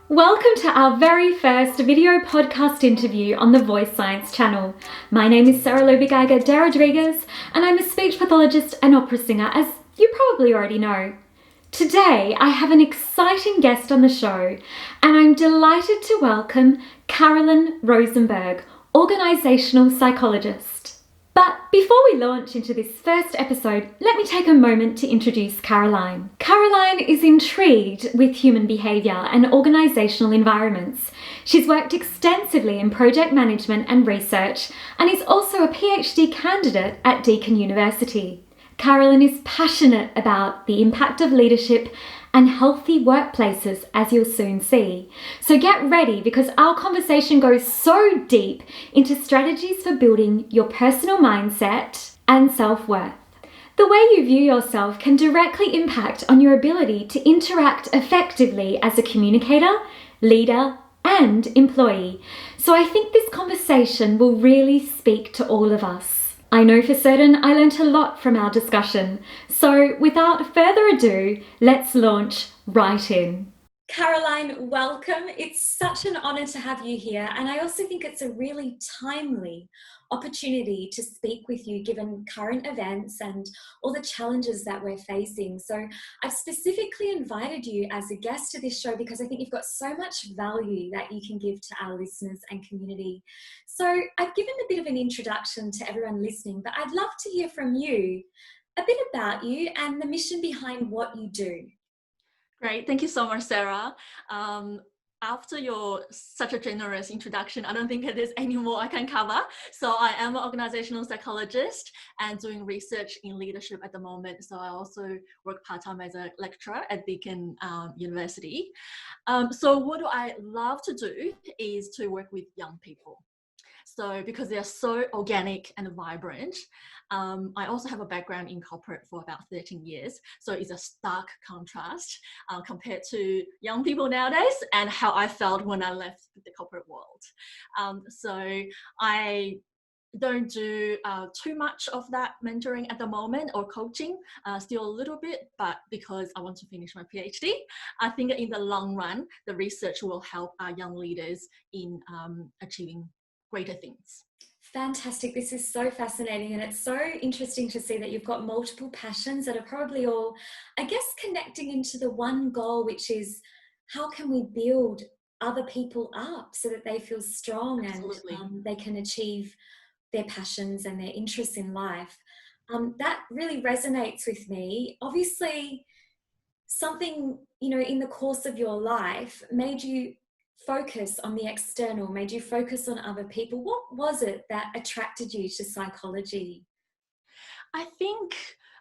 Welcome to our very first video podcast interview on the Voice Science channel. My name is Sarah Lobigaga de Rodriguez, and I'm a speech pathologist and opera singer, as you probably already know. Today, I have an exciting guest on the show, and I'm delighted to welcome Carolyn Rosenberg, Organisational Psychologist. But before we launch into this first episode, let me take a moment to introduce Caroline. Caroline is intrigued with human behaviour and organisational environments. She's worked extensively in project management and research and is also a PhD candidate at Deakin University. Caroline is passionate about the impact of leadership and healthy workplaces, as you'll soon see. So get ready, because our conversation goes so deep into strategies for building your personal mindset and self-worth. The way you view yourself can directly impact on your ability to interact effectively as a communicator, leader, and employee. So I think this conversation will really speak to all of us. I know for certain I learnt a lot from our discussion. So without further ado, let's launch right in. Caroline, welcome. It's such an honour to have you here. And I also think it's a really timely opportunity to speak with you given current events and all the challenges that we're facing. So I've specifically invited you as a guest to this show because I think you've got so much value that you can give to our listeners and community. So I've given a bit of an introduction to everyone listening, but I'd love to hear from you a bit about you and the mission behind what you do. Great, thank you so much, Sarah. After your such a generous introduction, I don't think there's any more I can cover. So I am an organizational psychologist and doing research in leadership at the moment. So I also work part-time as a lecturer at Deakin University. So what do I love to do is to work with young people. So because they're so organic and vibrant. I also have a background in corporate for about 13 years. So it's a stark contrast compared to young people nowadays and how I felt when I left the corporate world. So I don't do too much of that mentoring at the moment or coaching, still a little bit, but because I want to finish my PhD, I think in the long run, the research will help our young leaders in achieving greater things. Fantastic. This is so fascinating, and it's so interesting to see that you've got multiple passions that are probably all, I guess, connecting into the one goal, which is how can we build other people up so that they feel strong. Absolutely. And they can achieve their passions and their interests in life. That really resonates with me. Obviously, something, in the course of your life made you focus on the external, made you focus on other people. What was it that attracted you to psychology? I think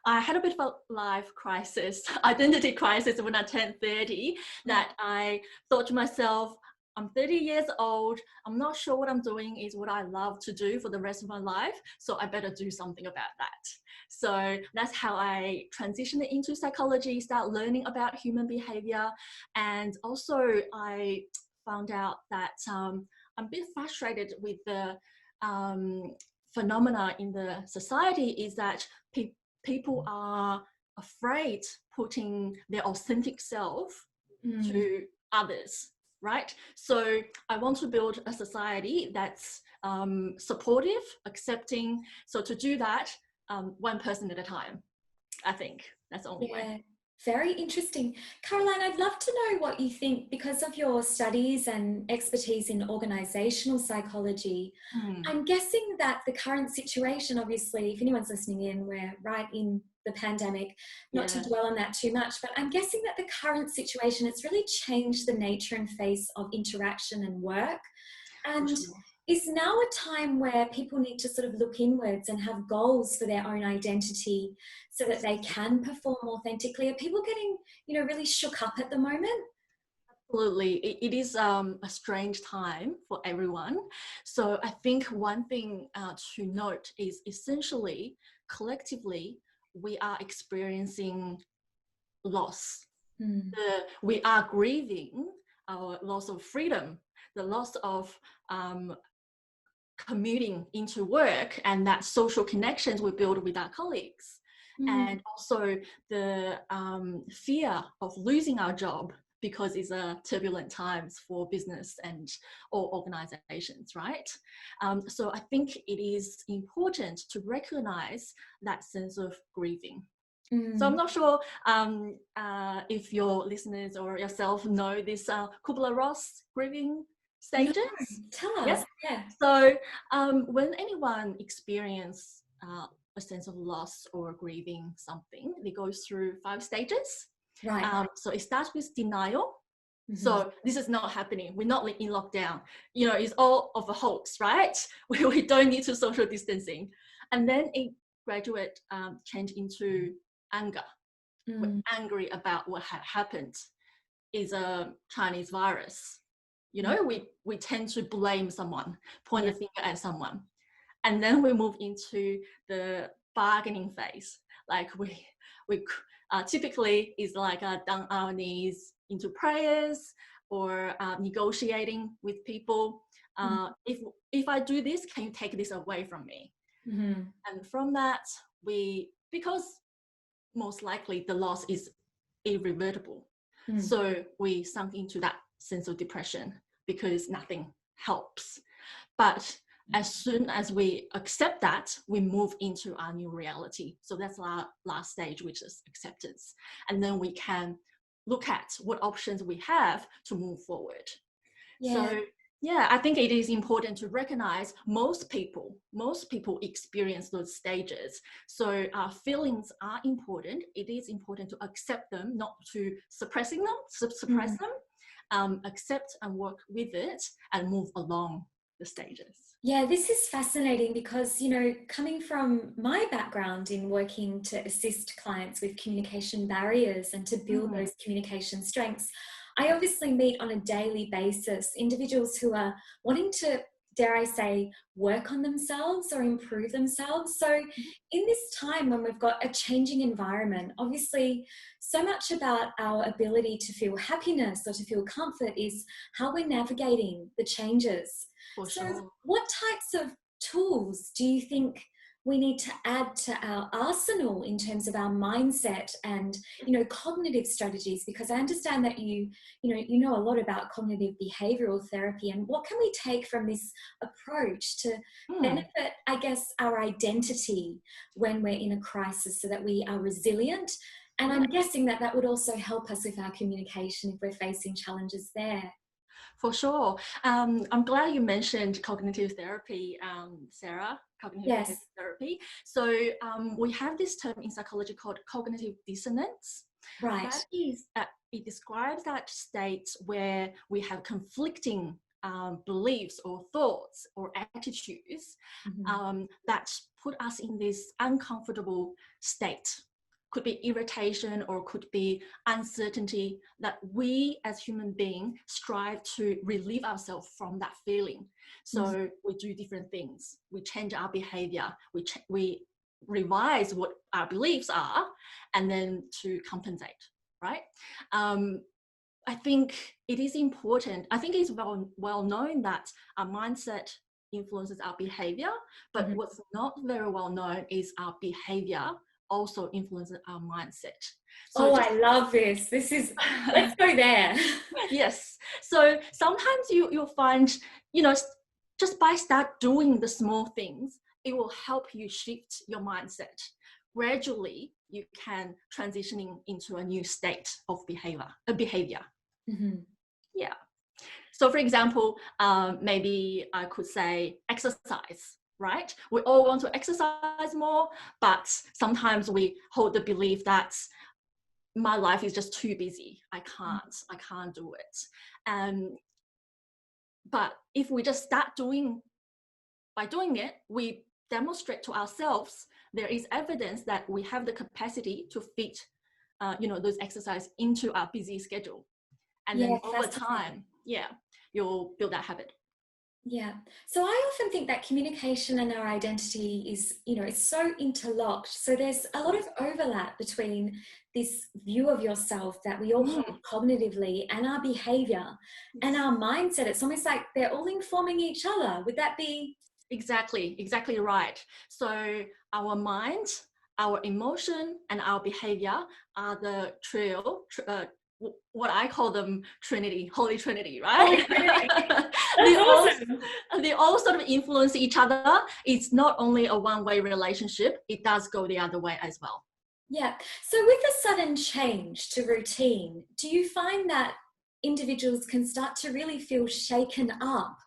I had a bit of a life crisis, identity crisis when I turned 30, that I thought to myself, I'm 30 years old, I'm not sure what I'm doing is what I love to do for the rest of my life, so I better do something about that. So that's how I transitioned into psychology, start learning about human behavior, and also I found out that I'm a bit frustrated with the phenomena in the society is that people are afraid putting their authentic self to others, right? So I want to build a society that's supportive, accepting. So to do that, one person at a time, I think that's the only way. Very interesting. Caroline, I'd love to know what you think, because of your studies and expertise in organisational psychology. I'm guessing that the current situation, obviously, if anyone's listening in, we're right in the pandemic, not to dwell on that too much, but I'm guessing that the current situation, it's really changed the nature and face of interaction and work. And is now a time where people need to sort of look inwards and have goals for their own identity so that they can perform authentically? Are people getting, really shook up at the moment? Absolutely. It is a strange time for everyone. So I think one thing to note is essentially, collectively, we are experiencing loss. We are grieving our loss of freedom, the loss of commuting into work and that social connections we build with our colleagues, and also the fear of losing our job because it's a turbulent times for business and or organizations, right? So I think it is important to recognize that sense of grieving. So I'm not sure if your listeners or yourself know this Kubler Ross grieving stages. No, tell us. Yes. Yeah. So when anyone experiences a sense of loss or grieving something, they go through 5 stages. Right. So it starts with denial. So this is not happening. We're not in lockdown. You know, it's all of a hoax, right? We don't need to social distancing. And then it graduate change into anger. We're angry about what had happened. Is a Chinese virus. You know, we tend to blame someone, point the finger at someone. And then we move into the bargaining phase. Like we typically is like down our knees into prayers or negotiating with people. If I do this, can you take this away from me? And from that, because most likely the loss is irreversible. So we sunk into that sense of depression because nothing helps. But as soon as we accept that, we move into our new reality. So that's our last stage, which is acceptance. And then we can look at what options we have to move forward. So yeah, I think it is important to recognize most people experience those stages. So our feelings are important. It is important to accept them, not to suppress them, accept and work with it and move along the stages. Yeah, this is fascinating because, you know, coming from my background in working to assist clients with communication barriers and to build those communication strengths, I obviously meet on a daily basis individuals who are wanting to, dare I say, work on themselves or improve themselves. So in this time when we've got a changing environment, obviously so much about our ability to feel happiness or to feel comfort is how we're navigating the changes. So what types of tools do you think we need to add to our arsenal in terms of our mindset and, you know, cognitive strategies? Because I understand that you know a lot about cognitive behavioral therapy, and what can we take from this approach to benefit, I guess, our identity when we're in a crisis so that we are resilient? And I'm guessing that that would also help us with our communication if we're facing challenges there. For sure. I'm glad you mentioned cognitive therapy, Sarah, cognitive therapy. So we have this term in psychology called cognitive dissonance. Right. That is, it describes that state where we have conflicting beliefs or thoughts or attitudes that put us in this uncomfortable state. Could be irritation or could be uncertainty that we as human beings strive to relieve ourselves from that feeling. So we do different things. We change our behavior. We revise what our beliefs are and then to compensate, right? I think it is important. I think it's well known that our mindset influences our behavior, but what's not very well known is our behavior also influences our mindset. So I love this. This is, let's go there. Yes. So sometimes you'll find, you know, just by start doing the small things, it will help you shift your mindset. Gradually, you can transitioning into a new state of behavior. Yeah. So for example, maybe I could say exercise. Right? We all want to exercise more, but sometimes we hold the belief that my life is just too busy. I can't do it. But if we just start by doing it, we demonstrate to ourselves there is evidence that we have the capacity to fit, those exercise into our busy schedule, and then over time, you'll build that habit. Yeah. So I often think that communication and our identity is, it's so interlocked. So there's a lot of overlap between this view of yourself that we all hold cognitively and our behavior and our mindset. It's almost like they're all informing each other. Would that be? Exactly right. So our mind, our emotion, and our behavior are the trio, what I call them Trinity, Holy Trinity, Holy right? Trinity. they That's all awesome. they all sort of influence each other. It's not only a one-way relationship, it does go the other way as well. Yeah. So with a sudden change to routine, do you find that individuals can start to really feel shaken up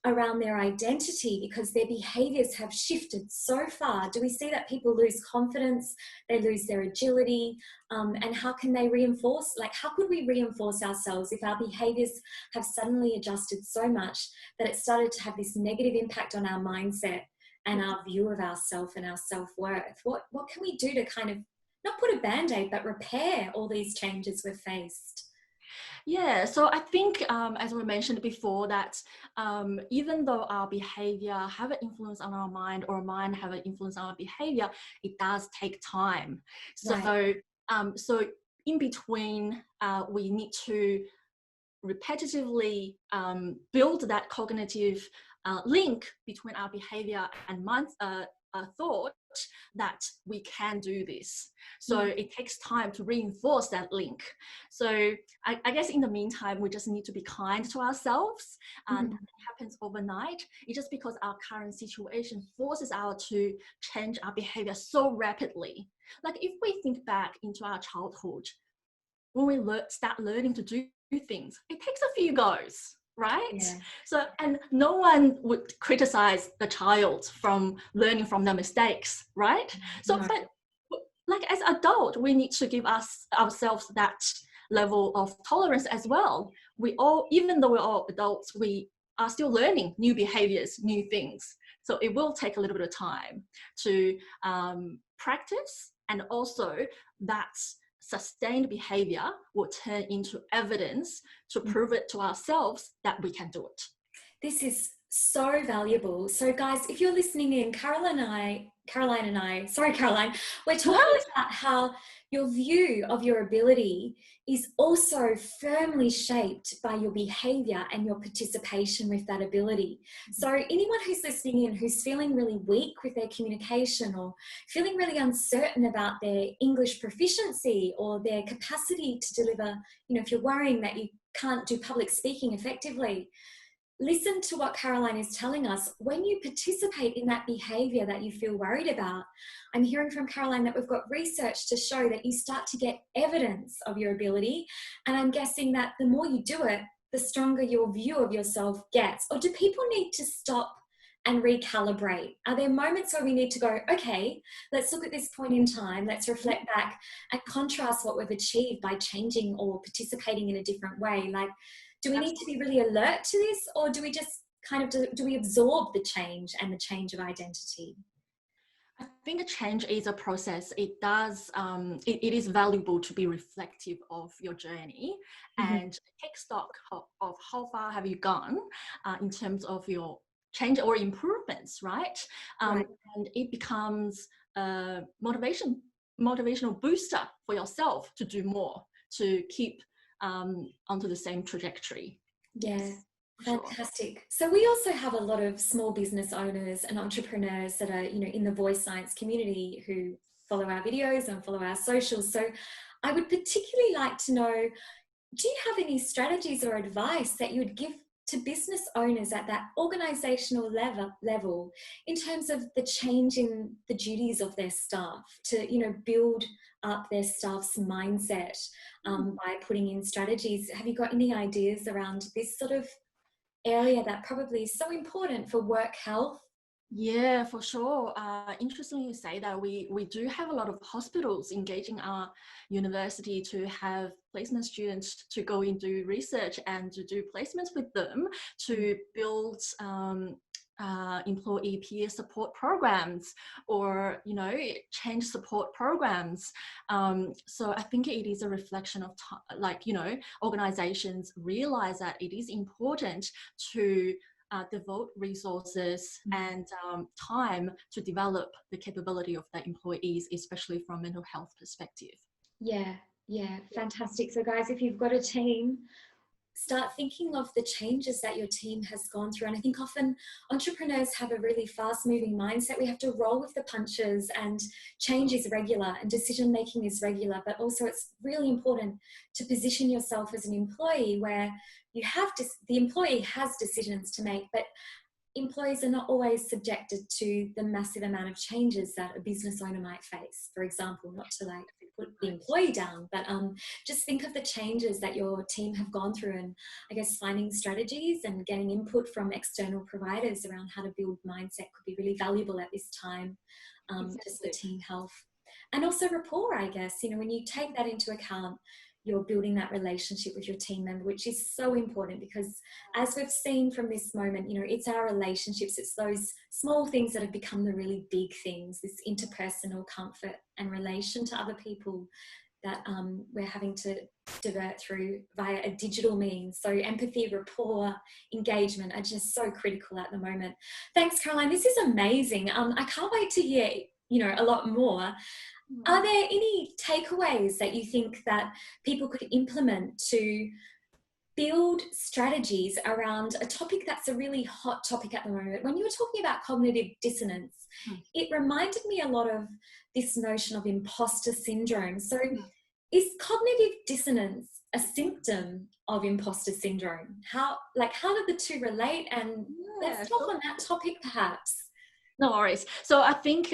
around their identity because their behaviors have shifted so far? Do we see that people lose confidence, they lose their agility, and how can they reinforce, like how could we reinforce ourselves if our behaviors have suddenly adjusted so much that it started to have this negative impact on our mindset and our view of ourself and our self-worth? What can we do to kind of not put a band-aid, but repair all these changes we've faced? Yeah, so I think, as we mentioned before, that even though our behavior have an influence on our mind, or mind have an influence on our behavior, it does take time. So, Right. so in between, we need to repetitively build that cognitive link between our behavior and mind thought, that we can do this. So it takes time to reinforce that link. So I guess in the meantime, we just need to be kind to ourselves. And it happens overnight. It's just because our current situation forces us to change our behavior so rapidly. Like if we think back into our childhood, when we start learning to do things, it takes a few goes, right? Yeah. So, and no one would criticize the child from learning from their mistakes, right? So, No. but like as adult, we need to give ourselves that level of tolerance as well. We all, even though we're all adults, we are still learning new behaviors, new things. So it will take a little bit of time to practice, and also that sustained behavior will turn into evidence to prove it to ourselves that we can do it. This is so valuable. So guys, if you're listening in, Caroline and I, we're talking about how your view of your ability is also firmly shaped by your behavior and your participation with that ability. So anyone who's listening in who's feeling really weak with their communication, or feeling really uncertain about their English proficiency or their capacity to deliver, if you're worrying that you can't do public speaking effectively, listen to what Caroline is telling us. When you participate in that behavior that you feel worried about, I'm hearing from Caroline that we've got research to show that you start to get evidence of your ability. And I'm guessing that the more you do it, the stronger your view of yourself gets. Or do people need to stop and recalibrate? Are there moments where we need to go, okay, let's look at this point in time, let's reflect back and contrast what we've achieved by changing or participating in a different way? Like, do we need to be really alert to this, or do we just kind of, do we absorb the change and the change of identity? I think a change is a process. It does, it is valuable to be reflective of your journey and take stock of how far have you gone in terms of your change or improvements, right? Right. And it becomes a motivational booster for yourself to do more, to keep onto the same trajectory. Yeah. Yes, Fantastic. Sure. So we also have a lot of small business owners and entrepreneurs that are, in the voice science community who follow our videos and follow our socials. So I would particularly like to know, do you have any strategies or advice that you would give to business owners at that organizational level in terms of the change in the duties of their staff to, build up their staff's mindset by putting in strategies? Have you got any ideas around this sort of area that probably is so important for work health? Yeah, for sure. Interesting you say that. We do have a lot of hospitals engaging our university to have placement students to go into research and to do placements with them to build employee peer support programs, or change support programs. So I think it is a reflection of organizations realize that it is important to devote resources and time to develop the capability of their employees, especially from mental health perspective. Yeah, fantastic. So guys, if you've got a team, start thinking of the changes that your team has gone through. And I think often entrepreneurs have a really fast-moving mindset. We have to roll with the punches, and change is regular and decision-making is regular. But also it's really important to position yourself as an employee where you have to, the employee has decisions to make, but employees are not always subjected to the massive amount of changes that a business owner might face. For example, not to like put the employee down, but just think of the changes that your team have gone through, and I guess finding strategies and getting input from external providers around how to build mindset could be really valuable at this time, just for team health. And also rapport, I guess, you know, when you take that into account, you're building that relationship with your team member, which is so important, because as we've seen from this moment, you know, it's our relationships, it's those small things that have become the really big things, this interpersonal comfort and relation to other people that we're having to divert through via a digital means. So empathy, rapport, engagement are just so critical at the moment. Thanks, Caroline. This is amazing. I can't wait to hear, you know, a lot more. Are there any takeaways that you think that people could implement to build strategies around a topic that's a really hot topic at the moment? When you were talking about cognitive dissonance, it reminded me a lot of this notion of imposter syndrome. So is cognitive dissonance a symptom of imposter syndrome? How do the two relate? And let's talk on that topic perhaps. No worries. So I think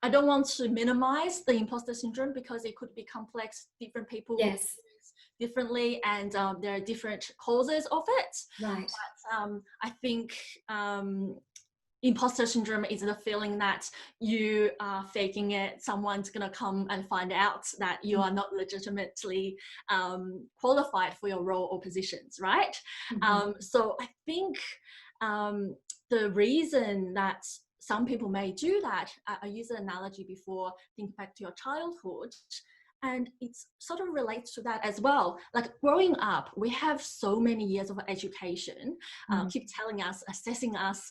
I don't want to minimize the imposter syndrome, because it could be complex. Different people differently, and there are different causes of it. Right. But I think imposter syndrome is the feeling that you are faking it. Someone's going to come and find out that you are not legitimately qualified for your role or positions, right? So I think the reason that some people may do that, I used an analogy before, think back to your childhood, and it sort of relates to that as well. Like growing up, we have so many years of education, keep telling us, assessing us,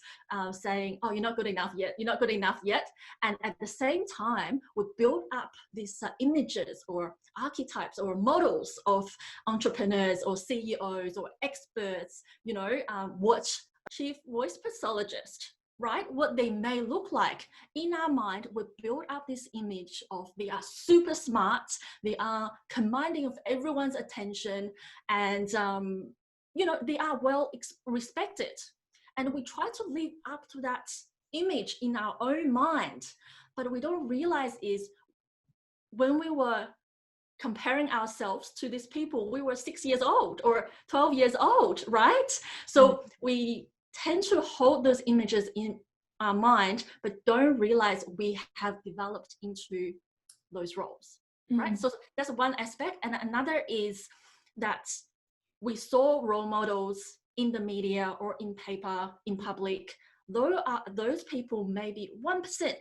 saying, oh, you're not good enough yet, you're not good enough yet. And at the same time, we build up these images or archetypes or models of entrepreneurs or CEOs or experts, you know, watch chief voice pathologist, right? What they may look like. In our mind, we build up this image of they are super smart, they are commanding of everyone's attention, and you know, they are well respected. And we try to live up to that image in our own mind. But we don't realize is when we were comparing ourselves to these people, we were 6 years old or 12 years old, right? So we tend to hold those images in our mind, but don't realize we have developed into those roles, right? So that's one aspect. And another is that we saw role models in the media or in paper, in public. Those people may be 1%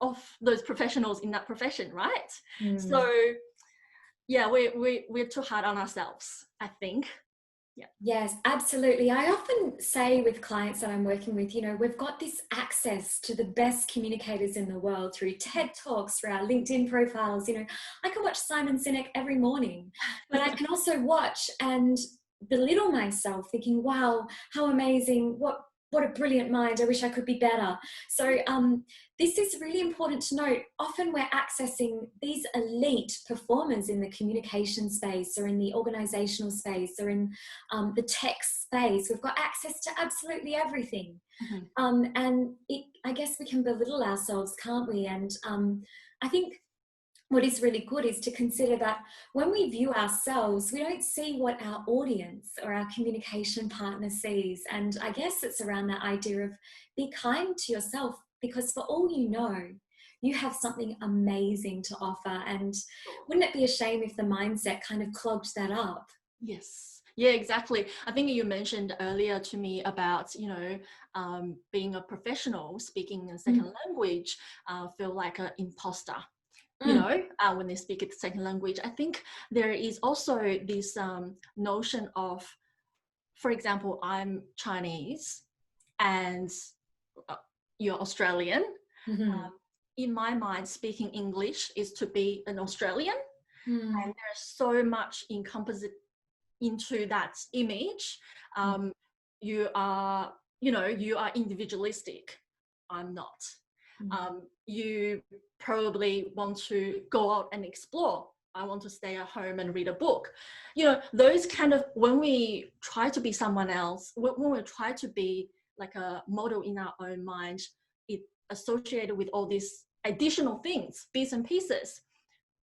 of those professionals in that profession, right? So yeah, we're too hard on ourselves, I think. Yeah. Yes, absolutely. I often say with clients that I'm working with, you know, we've got this access to the best communicators in the world through TED Talks, through our LinkedIn profiles. You know, I can watch Simon Sinek every morning, but I can also watch and belittle myself thinking, wow, how amazing, what a brilliant mind, I wish I could be better. So this is really important to note. Often we're accessing these elite performers in the communication space or in the organizational space or in the tech space. We've got access to absolutely everything. And I guess we can belittle ourselves, can't we? And I think what is really good is to consider that when we view ourselves, we don't see what our audience or our communication partner sees. And I guess it's around that idea of be kind to yourself, because for all you know, you have something amazing to offer. And wouldn't it be a shame if the mindset kind of clogged that up? Yes. Yeah, exactly. I think you mentioned earlier to me about, you know, being a professional, speaking a second language, feel like an imposter. You know, when they speak a second language. I think there is also this notion of, for example, I'm Chinese and you're Australian. In my mind, speaking English is to be an Australian. And there's so much into that image, you are individualistic. I'm not. You probably want to go out and explore. I want to stay at home and read a book. Those kind of, when we try to be someone else, when we try to be like a model in our own mind, it associated with all these additional things, bits and pieces,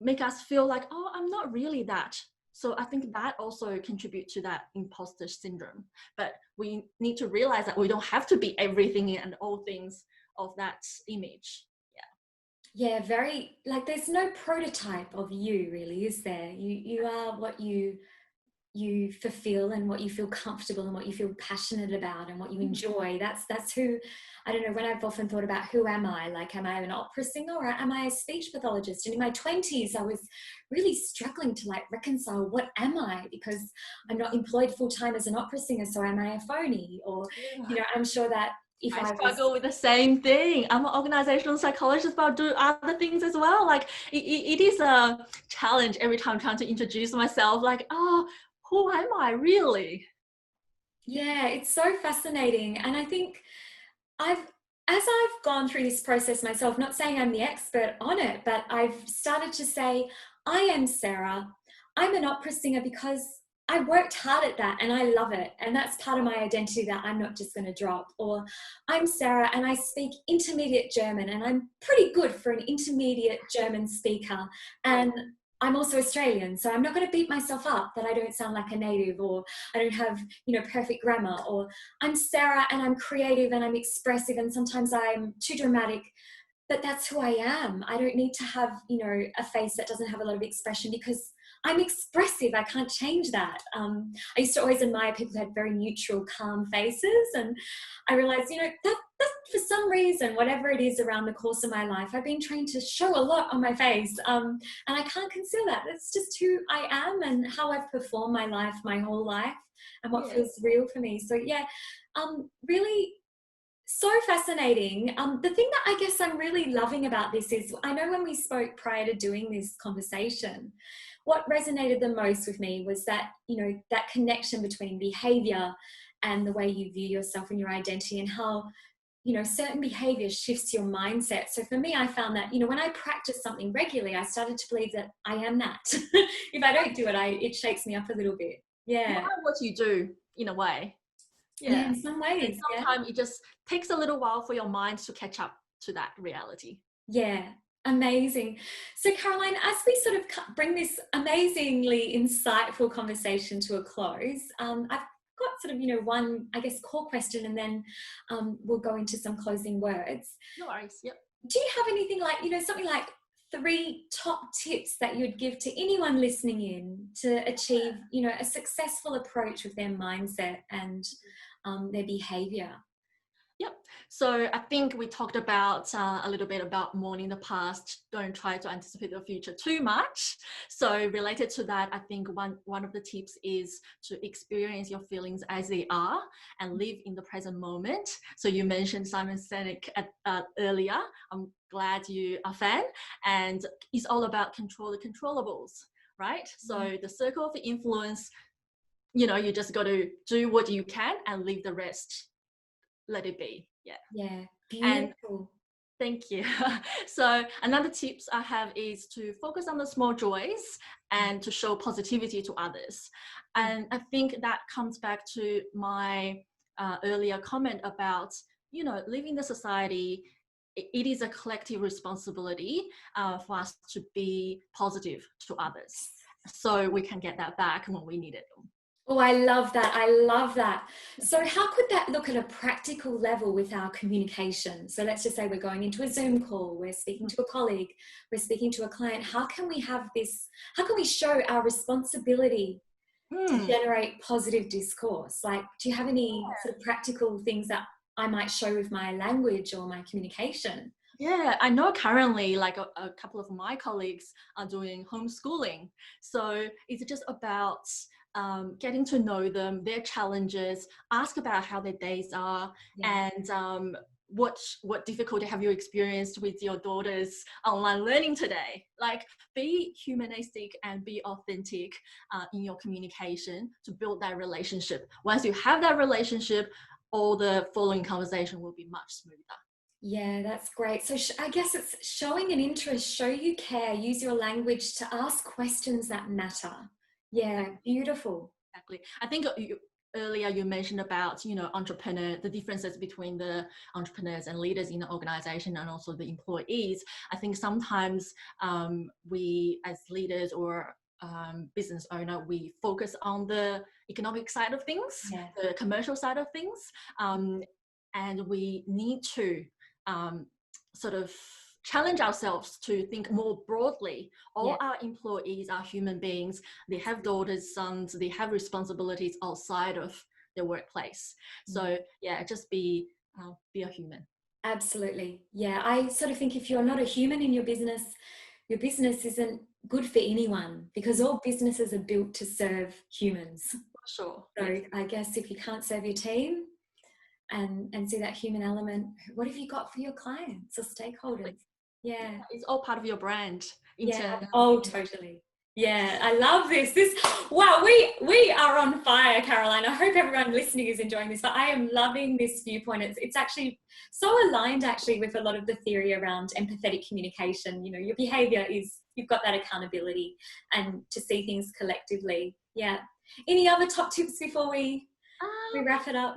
make us feel like, oh, I'm not really that. So I think that also contributes to that imposter syndrome. But we need to realize that we don't have to be everything and all things of that image. Yeah, very, like, there's no prototype of you, really, is there? You are what you fulfill and what you feel comfortable and what you feel passionate about and what you enjoy. That's who, I don't know, when I've often thought about who am I? Like, am I an opera singer or am I a speech pathologist? And in my 20s, I was really struggling to like reconcile, what am I? Because I'm not employed full-time as an opera singer, so am I a phony? Or, I'm sure that if I struggle with the same thing. I'm an organizational psychologist, but I'll do other things as well. Like it is a challenge every time trying to introduce myself, like, oh, who am I really? Yeah, it's so fascinating. And I think as I've gone through this process myself, not saying I'm the expert on it, but I've started to say, I am Sarah. I'm an opera singer because I worked hard at that and I love it. And that's part of my identity that I'm not just going to drop. Or I'm Sarah and I speak intermediate German and I'm pretty good for an intermediate German speaker. And I'm also Australian, so I'm not going to beat myself up that I don't sound like a native or I don't have, perfect grammar. Or I'm Sarah and I'm creative and I'm expressive and sometimes I'm too dramatic, but that's who I am. I don't need to have, a face that doesn't have a lot of expression because I'm expressive. I can't change that. I used to always admire people who had very neutral, calm faces. And I realized, that for some reason, whatever it is around the course of my life, I've been trained to show a lot on my face. And I can't conceal that. It's just who I am and how I've performed my life, my whole life, and what feels real for me. So really so fascinating. The thing that I guess I'm really loving about this is, I know when we spoke prior to doing this conversation, what resonated the most with me was that, that connection between behavior and the way you view yourself and your identity, and how, certain behavior shifts your mindset. So for me, I found that, when I practice something regularly, I started to believe that I am that. If I don't do it, it shakes me up a little bit. Yeah. You are what you do, in a way. Yeah, in some ways. And sometimes it just takes a little while for your mind to catch up to that reality. Yeah, amazing. So Caroline, as we sort of bring this amazingly insightful conversation to a close, I've got sort of, one, I guess, core question, and then we'll go into some closing words. No worries, yep. Do you have anything like, something like 3 top tips that you'd give to anyone listening in to achieve, a successful approach with their mindset and their behavior? Yep. So I think we talked about a little bit about mourning the past. Don't try to anticipate the future too much. So related to that, I think one of the tips is to experience your feelings as they are and live in the present moment. So you mentioned Simon Sinek earlier. I'm glad you are a fan. And it's all about control the controllables, right? So the circle of influence, you just got to do what you can and leave the rest. Let it be. Yeah, beautiful. Thank you. So another tips I have is to focus on the small joys and to show positivity to others. And I think that comes back to my earlier comment about, living the society. It is a collective responsibility for us to be positive to others, so we can get that back when we need it. Oh, I love that. I love that. So how could that look at a practical level with our communication? So let's just say we're going into a Zoom call, we're speaking to a colleague, we're speaking to a client. How can we show our responsibility to generate positive discourse? Like, do you have any sort of practical things that I might show with my language or my communication? Yeah, I know currently like a couple of my colleagues are doing homeschooling. So it's just about getting to know them, their challenges, ask about how their days are, and what difficulty have you experienced with your daughter's online learning today? Like, be humanistic and be authentic in your communication to build that relationship. Once you have that relationship, all the following conversation will be much smoother. Yeah, that's great. So I guess it's showing an interest, show you care, use your language to ask questions that matter. Yeah, beautiful. Exactly. I think earlier you mentioned about, the differences between the entrepreneurs and leaders in the organization and also the employees. I think sometimes we as leaders or business owner, we focus on the economic side of things, the commercial side of things, and we need to sort of challenge ourselves to think more broadly. All our employees are human beings. They have daughters, sons, they have responsibilities outside of their workplace. So just be a human. Absolutely. Yeah, I sort of think if you're not a human in your business isn't good for anyone, because all businesses are built to serve humans. Sure. So I guess if you can't serve your team and see that human element, what have you got for your clients or stakeholders? Yeah. It's all part of your brand. Oh, totally. Yeah, I love this. Wow, we are on fire, Caroline. I hope everyone listening is enjoying this, but I am loving this viewpoint. It's actually so aligned with a lot of the theory around empathetic communication. Your behavior is, you've got that accountability and to see things collectively. Yeah. Any other top tips before we wrap it up?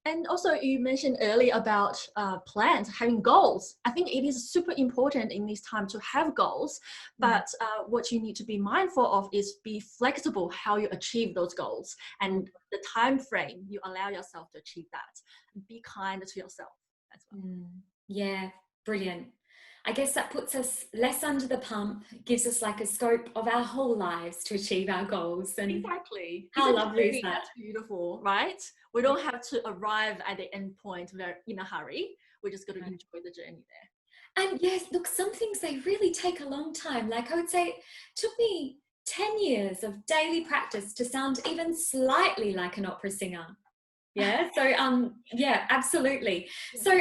And also you mentioned earlier about plans, having goals. I think it is super important in this time to have goals, but what you need to be mindful of is be flexible how you achieve those goals and the time frame you allow yourself to achieve that. Be kind to yourself as well. Yeah, brilliant. I guess that puts us less under the pump, gives us like a scope of our whole lives to achieve our goals. And exactly. How lovely is that? That's beautiful, right? We don't have to arrive at the end point in a hurry. We're just going to enjoy the journey there. And yes, look, some things, they really take a long time. Like I would say, it took me 10 years of daily practice to sound even slightly like an opera singer. Yeah. So, yeah, absolutely. So,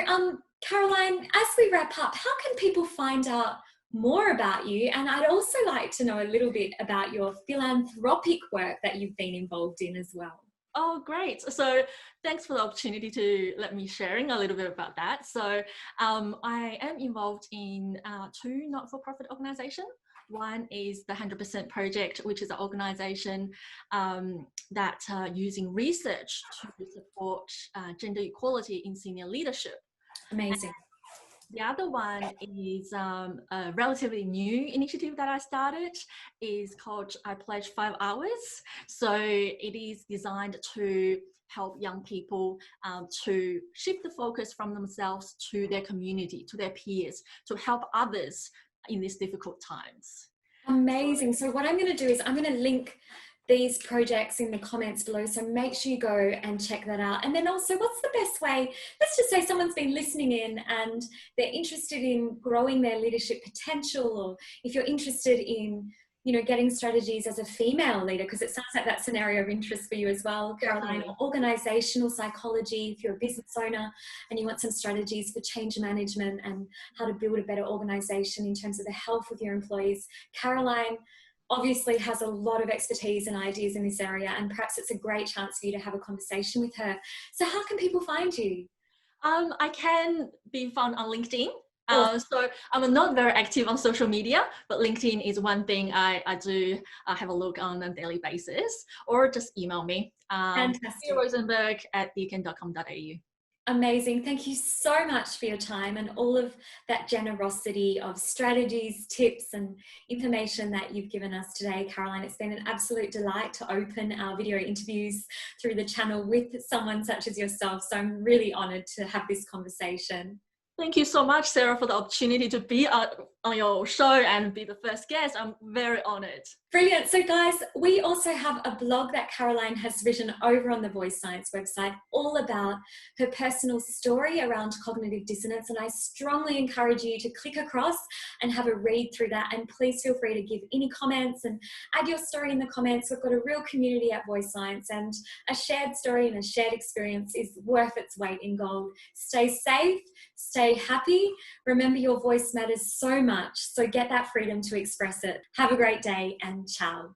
Caroline, as we wrap up, how can people find out more about you? And I'd also like to know a little bit about your philanthropic work that you've been involved in as well. Oh, great. So thanks for the opportunity to let me sharing a little bit about that. So I am involved in two not-for-profit organizations. One is the 100% Project, which is an organization that using research to support gender equality in senior leadership. Amazing. And the other one is a relatively new initiative that I started, is called I Pledge 5 Hours. So it is designed to help young people to shift the focus from themselves to their community, to their peers, to help others in these difficult times. Amazing. So what I'm going to do is I'm going to link these projects in the comments below, so make sure you go and check that out. And then also, what's the best way, let's just say someone's been listening in and they're interested in growing their leadership potential, or if you're interested in getting strategies as a female leader, because it sounds like that's an area of interest for you as well, Caroline, or organizational psychology, if you're a business owner and you want some strategies for change management and how to build a better organization in terms of the health of your employees. Caroline obviously has a lot of expertise and ideas in this area, and perhaps it's a great chance for you to have a conversation with her. So how can people find you? I can be found on LinkedIn. So I'm not very active on social media, but LinkedIn is one thing I do have a look on a daily basis, or just email me. Fantastic. Rosenberg at beacon.com.au. Amazing. Thank you so much for your time and all of that generosity of strategies, tips and information that you've given us today, Caroline. It's been an absolute delight to open our video interviews through the channel with someone such as yourself. So I'm really honoured to have this conversation. Thank you so much, Sarah, for the opportunity to be on your show and be the first guest. I'm very honored. Brilliant. So guys, we also have a blog that Caroline has written over on the Voice Science website all about her personal story around cognitive dissonance. And I strongly encourage you to click across and have a read through that. And please feel free to give any comments and add your story in the comments. We've got a real community at Voice Science, and a shared story and a shared experience is worth its weight in gold. Stay safe, stay happy. Remember, your voice matters so much. So get that freedom to express it. Have a great day and ciao.